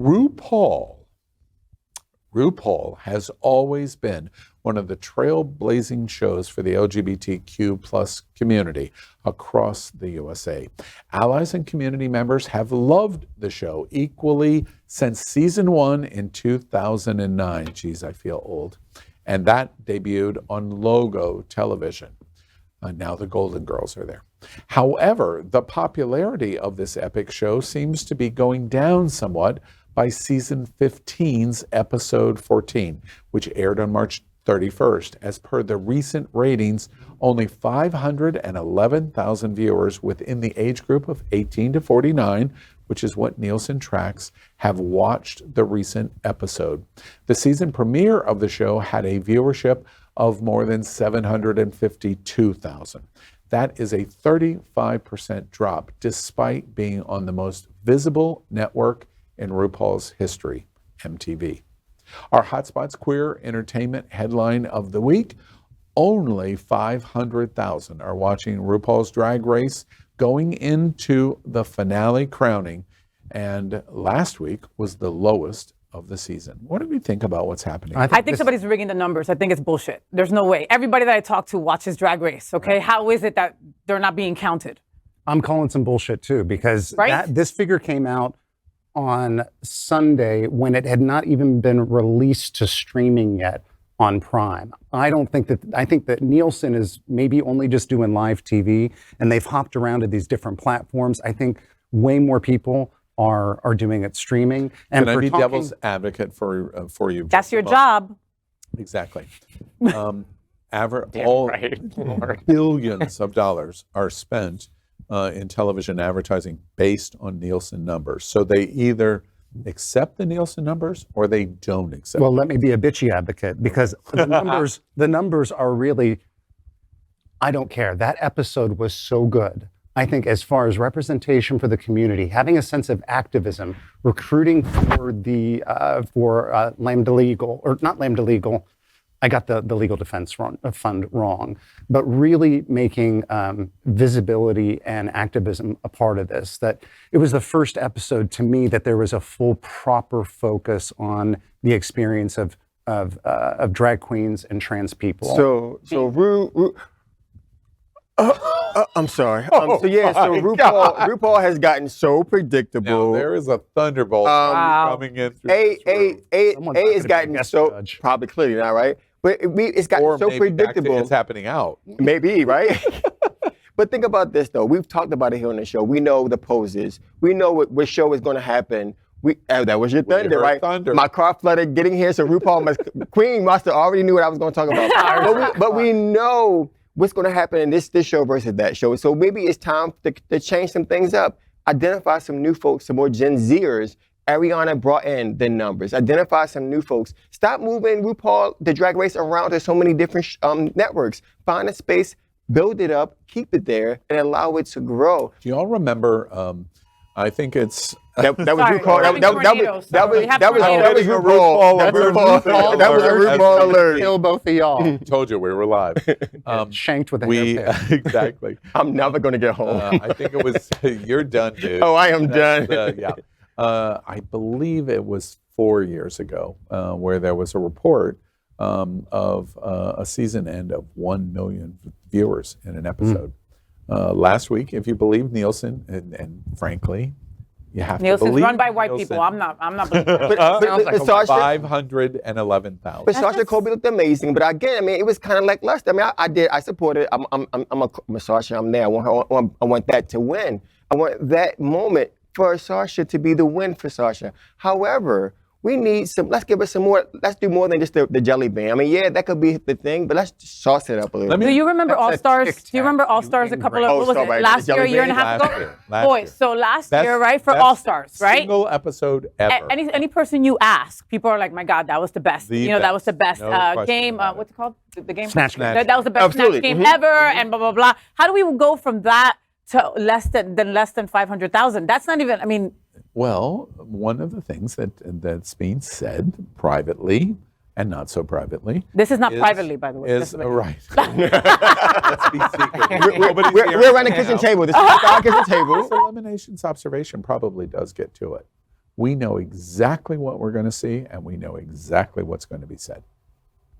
RuPaul has always been one of the trailblazing shows for the LGBTQ plus community across the USA. Allies and community members have loved the show equally since season 1 in 2009. Geez, I feel old. And that debuted on Logo television. Now the Golden Girls are there. However, the popularity of this epic show seems to be going down somewhat by season 15's episode 14, which aired on March 31st. As per the recent ratings, only 511,000 viewers within the age group of 18 to 49, which is what Nielsen tracks, have watched the recent episode. The season premiere of the show had a viewership of more than 752,000. That is a 35% drop, despite being on the most visible network in RuPaul's history, MTV. Our Hotspots Queer Entertainment headline of the week: only 500,000 are watching RuPaul's Drag Race going into the finale crowning, and last week was the lowest of the season. What do we think about what's happening? I think somebody's rigging the numbers. I think it's bullshit. There's no way. Everybody that I talk to watches Drag Race, okay? Right. How is it that they're not being counted? I'm calling some bullshit too, because this figure came out on Sunday when it had not even been released to streaming yet on Prime. I think that Nielsen is maybe only just doing live TV, and they've hopped around to these different platforms. I think way more people are doing it streaming. And Can I be devil's advocate for you? That's your job. Exactly. Billions of dollars are spent in television advertising based on Nielsen numbers. So they either accept the Nielsen numbers or they don't accept them. Well, let me be a bitchy advocate, because the numbers are really, I don't care. That episode was so good. I think as far as representation for the community, having a sense of activism, recruiting for the Lambda Legal, or not Lambda Legal, I got the legal defense fund wrong, but really making visibility and activism a part of this. That it was the first episode to me that there was a full, proper focus on the experience of drag queens and trans people. I'm sorry. RuPaul has gotten so predictable. Now, there is a thunderbolt coming in through it's gotten so probably clearly not right, but it's gotten so predictable. It's happening out. Maybe right. But think about this though. We've talked about it here on the show. We know the poses. We know what show is going to happen. That was your thunder, right? Thunder. My car flooded getting here, so Queen must have already knew what I was going to talk about. but we know what's going to happen in this show versus that show. So maybe it's time to change some things up. Identify some new folks, some more Gen Zers. Ariana brought in the numbers. Identify some new folks. Stop moving RuPaul, the Drag Race, around to so many different networks. Find a space, build it up, keep it there, and allow it to grow. Do you all remember, I think it's... That was RuPaul. That was RuPaul. That was a RuPaul alert. Kill both of y'all. Told you we were live. Shanked with a hairpin. Exactly. I'm never going to get home. I think it was, you're done, dude. Oh, I am done. Yeah. I believe it was 4 years ago where there was a report of a season end of 1 million viewers in an episode. Last week, if you believe Nielsen, and frankly, you have Nielsen's to believe run by white Nielsen. people. I'm not believing that. But Sasha, 511,000. But Sasha Colby looked amazing. But again, I mean, it was kind of like lust. I mean, I supported. I'm a Sasha. I'm there. I want that to win. I want that moment for Sasha to be the win for Sasha. However, we need some. Let's give us some more. Let's do more than just the jelly bean. I mean, yeah, that could be the thing, but let's sauce it up a little bit. Do you remember All Stars? Do you remember All Stars a couple of last year, a year and a half ago? Boys, so last year, right, for All Stars, right? Single episode ever. Any person you ask, people are like, my God, that was the best. That was the best game. What's it called? The game? Snatch Game. That was the best Snatch game ever, and blah, blah, blah. How do we go from that to less than 500,000? That's not even, I mean. Well, one of the things that's being said privately and not so privately. This is not privately, by the way. Right. Let's be secret. We're around the kitchen table. This is our kitchen table. This eliminations observation probably does get to it. We know exactly what we're going to see, and we know exactly what's going to be said.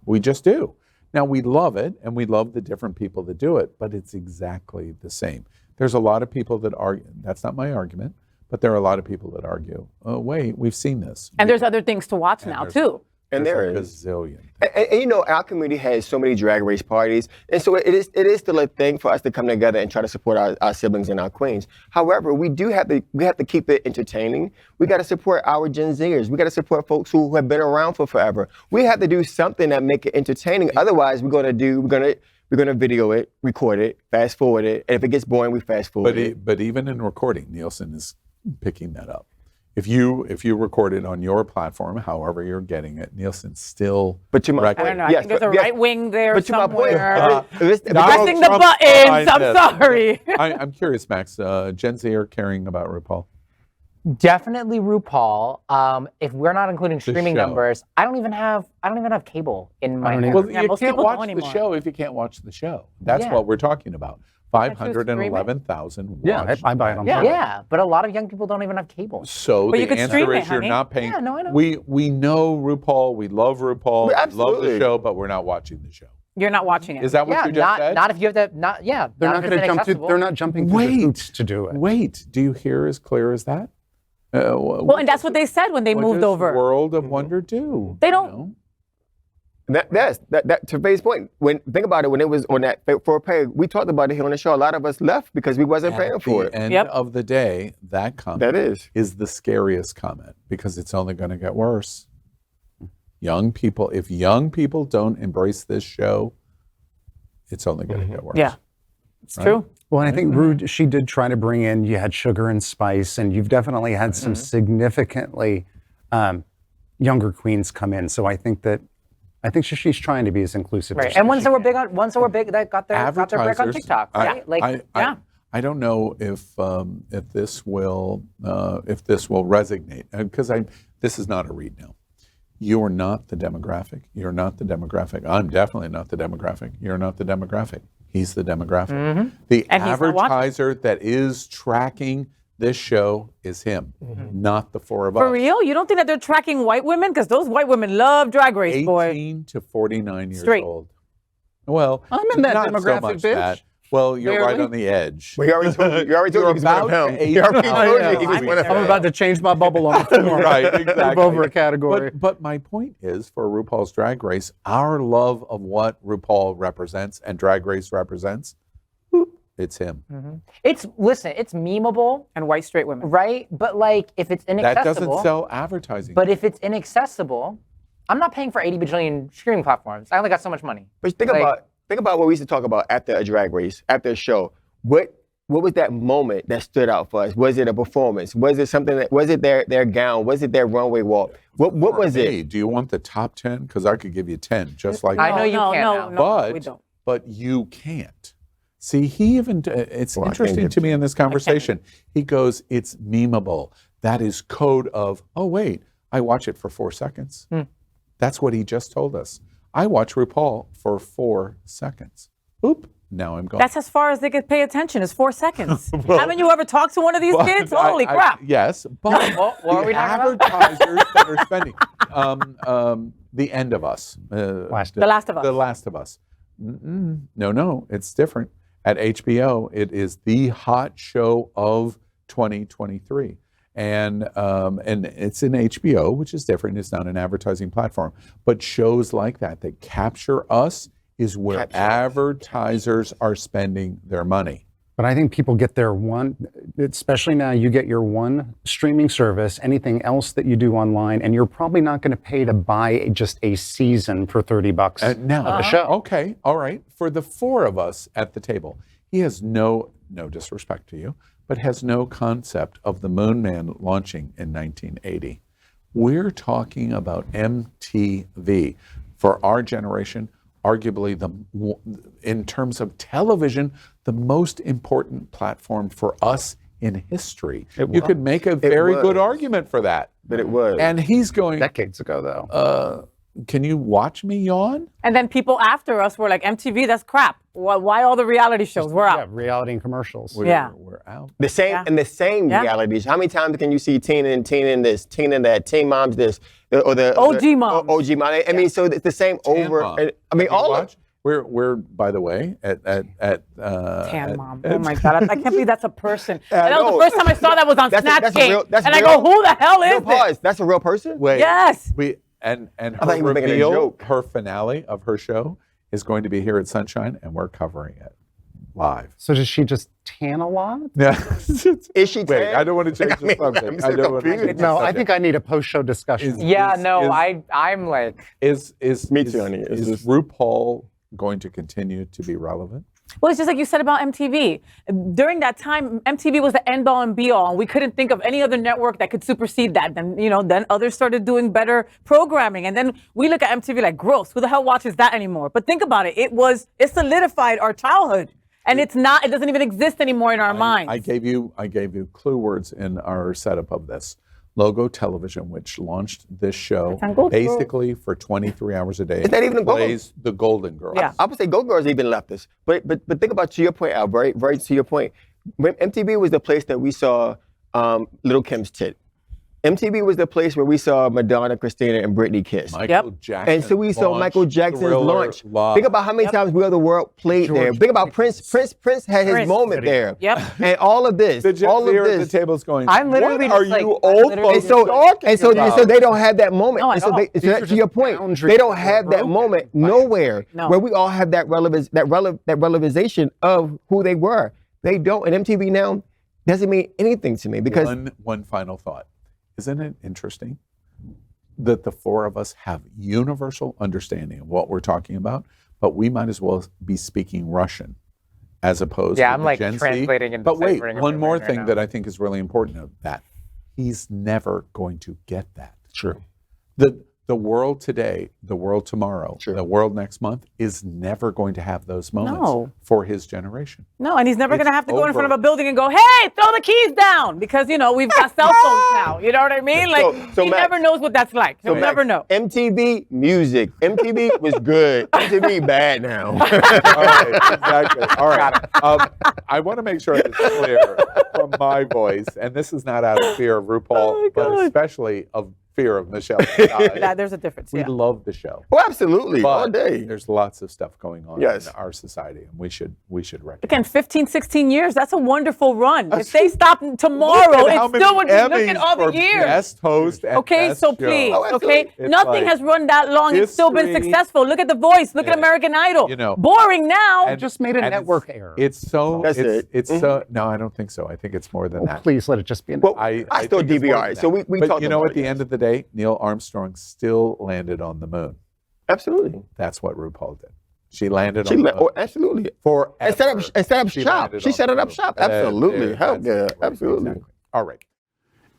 We just do. Now, we love it, and we love the different people that do it, but it's exactly the same. There's a lot of people that argue, that's not my argument, but there are a lot of people that argue, oh, wait, we've seen this. And there's other things to watch now, too. And there a is. gazillion. And you know, our community has so many drag race parties, and so it is still a thing for us to come together and try to support our siblings and our queens. However, we have to keep it entertaining. We got to support our Gen Zers. We got to support folks who have been around for forever. We have to do something that make it entertaining. Otherwise, we're gonna video it, record it, fast forward it, and if it gets boring, we fast forward it. But even in recording, Nielsen is picking that up. If you record it on your platform, however you're getting it, Nielsen still. But to my point, I don't know. I think there's a right wing there but to my point, somewhere. Pressing the Trump buttons. I'm this. sorry. I'm curious, Max. Gen Z are caring about RuPaul. Definitely RuPaul. If we're not including streaming show. numbers, I don't even have cable in my don't house. either. Well, Yeah, you most can't people don't watch the anymore. show if you can't watch the show. That's Yeah. what we're talking about. stream it? 511,000 Yeah, watched. I buy it on Yeah. board. Yeah, but a lot of young people don't even have cable. So But the you could stream answer it, is you're honey. not paying. Yeah, no, I know. We know RuPaul. We love RuPaul. We love the Absolutely. show, but we're not watching the show. You're not watching it. Is that what Yeah, you just said? not if you have to. They're not not if going it's to jump to. inaccessible. They're not jumping through the Wait. hoops to do it. Wait, do you hear as clear as that? Well, and that's what they said when they What moved does over. World of Wonder do? They You don't- know? That to Faye's point. Think about it. When it was on that for pay, we talked about it here on the show. A lot of us left because we wasn't paying for At the it. end Yep. of the day, that comment That is. the scariest comment because it's only going to get worse. Young people, if young people don't embrace this show, it's only going to get worse. Yeah, it's Right? true. Well, and I think Rude, she did try to bring in, you had sugar and spice, and you've definitely had some significantly younger queens come in. So I think she's trying to be as inclusive Right. as And she ones that were can. big that got their break on Advertisers, TikTok, right? I don't know if this will resonate because this is not a read now. You're not the demographic. You're not the demographic. I'm definitely not the demographic. You're not the demographic. He's the demographic. The And he's not watching. advertiser that is tracking this show is him, not the four of us. For real? You don't think that they're tracking white women? Because those white women love Drag Race, boy. 18 to 49 years Straight. old. Well, I'm in that not demographic, so much bitch. that. Well, you're right Barely. on the edge. Well, you already told you he's one of about him. to You already age told out. you he was one of I'm him. about to change my bubble on the floor. Right, Move exactly. over a category. But my point is, for RuPaul's Drag Race, our love of what RuPaul represents and Drag Race represents, it's him. It's memeable, And white straight women. right? But like, if it's That inaccessible, doesn't sell advertising. but if it's inaccessible, I'm not paying for 80 bajillion streaming platforms. I only got so much money. But think about what we used to talk about after a drag race, after a show. What was that moment that stood out for us? Was it a performance? Was it something that was it their gown? Was it their runway walk? What was it? Hey, do you want the top 10? Because I could give you 10, just like I that. know you can't now. No, we don't. But you can't. See, he even, it's Well, I can't interesting give to me in this conversation. He goes, it's memeable. That is code of, oh, wait, I watch it for 4 seconds. That's what he just told us. I watch RuPaul for 4 seconds. Oop, now I'm gone. That's as far as they could pay attention, is 4 seconds. Haven't you ever talked to one of these Well, kids? Holy crap. Yes, but What are we the talking about? advertisers that are spending, The End of Us. The Last of Us. The Last of Us. No, it's different. At HBO, it is the hot show of 2023. And it's in HBO, which is different. It's not an advertising platform. But shows like that capture us is where advertisers are spending their money. But I think people get their one, especially now, you get your one streaming service, anything else that you do online, and you're probably not going to pay to buy just a season for $30 Now, of the show. Okay, all right. For the four of us at the table, he has no disrespect to you, but has no concept of the Moon Man launching in 1980. We're talking about MTV. For our generation, arguably in terms of television, the most important platform for us in history. You could make a very good argument for that. But it was. And he's going, Decades ago, though. can you watch me yawn? And then people after us were like, MTV, that's crap. Why all the reality shows? We're Yeah, out. reality and commercials. We're out. The same Yeah. and the same Yeah. realities. How many times can you see Tina this, Tina that, Teen Moms this, or the OG Moms. OG Mom? I mean, so it's the same over. Mom. I mean, Have you all of. watched? We're by the way at Tan Mom. Oh my God. I can't believe that's a person. I And that was know. the first time I saw that was on That's Snatch a Game. real- that's and I real. go, who the hell No, is this? pause. That's a real person. Wait. Yes. And thought her you were making a reveal, joke. her finale of her show is going to be here at Sunshine, and we're covering it live. So does she just tan a lot? Yeah. Is she? Wait, tan? I don't want to change I mean, the subject. I'm I so don't want to confused. change the No, I subject. think I need a post-show discussion. Yeah, Is- no, is- I'm like, Is Me too, honey. It's Is just- RuPaul going to continue to be relevant? Well, it's just like you said about MTV. During that time, MTV was the end all and be all, and we couldn't think of any other network that could supersede that. Then, then others started doing better programming, and then we look at MTV like, gross. Who the hell watches that anymore? But think about it. It solidified our childhood, and it doesn't even exist anymore in our minds. I gave you clue words in our setup of this. Logo Television, which launched this show on Gold Girls. basically for 23 hours a day. It's not even a Gold- plays the Golden Girls. Yeah. I would say Go Girls even left us. But think about, to your point, Al, very to your point. When MTV was the place that we saw Little Kim's tit. MTV was the place where we saw Madonna, Christina, and Britney kiss. Michael Jackson. And so we saw launched Michael Jackson's Thriller launch. live. Think about how many times We Are the World played there. Think about Prince. Prince had his Prince. moment there. Yep. And all of this, The all Jeff of at the this. table's going. I'm literally what are just like- you I'm old literally folks And so, talking and so about? they don't have that moment. No, and at so, all. they, so are to your just point, boundaries they don't that have were that broken moment by nowhere No. where we all have that relevance, that relevization of who they were. They don't. And MTV now doesn't mean anything to me because One final thought. Isn't it interesting that the four of us have universal understanding of what we're talking about, but we might as well be speaking Russian as opposed to Yeah, I'm the like Gen Z. translating and But wait, deciphering one everything more right thing now. that I think is really important of that. He's never going to get that. True. The world today, the world tomorrow, True. the world next month is never going to have those moments No. for his generation. No, and he's never going to have to go in front of over. a building and go, hey, throw the keys down, because, we've got cell phones now. You know what I mean? Like, So he Max- never knows what that's like. He'll Max, never know. MTV music. MTV was good. MTV bad now. All right, exactly. All right. I want to make sure it's clear from my voice, and this is not out of fear of RuPaul, but especially of fear of Michelle. There's a difference. We Yeah. love the show. Oh, absolutely. But All day. there's lots of stuff going on Yes. in our society, and we should recognize. Again, 15, 16 years, that's a wonderful run. If they stop tomorrow, Look at how it many still would be, look Emmys at all the for years. Best host and Okay, best so show. please, Oh, okay? absolutely. It's Nothing like has run that long. It's still been history. successful. Look at The Voice. Look at Yeah. American Idol. You know. Boring now. And- just made a and network it's- error. It's so. That's it. It's so. No, I don't think so. I think it's more than that. Please let it just be. Well, I still think it's more DVR than it. So that. we But talked you know, about at the it, end yes. of the day, Neil Armstrong still landed on the moon. Absolutely. That's what RuPaul did. She landed She on the le- moon. oh, absolutely. Forever. And set up She shop. landed She on set the it up moon. shop. Absolutely. Hell That's yeah. right, Absolutely. exactly. All right.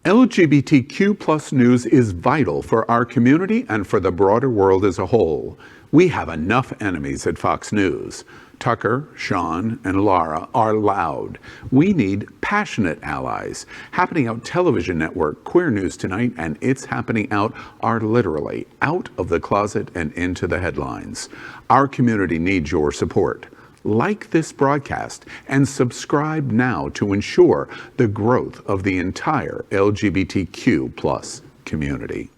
LGBTQ plus news is vital for our community and for the broader world as a whole. We have enough enemies at Fox News. Tucker, Sean, and Laura are loud. We need passionate allies. Happening Out Television Network, Queer News Tonight, and It's Happening Out are literally out of the closet and into the headlines. Our community needs your support. Like this broadcast and subscribe now to ensure the growth of the entire LGBTQ plus community.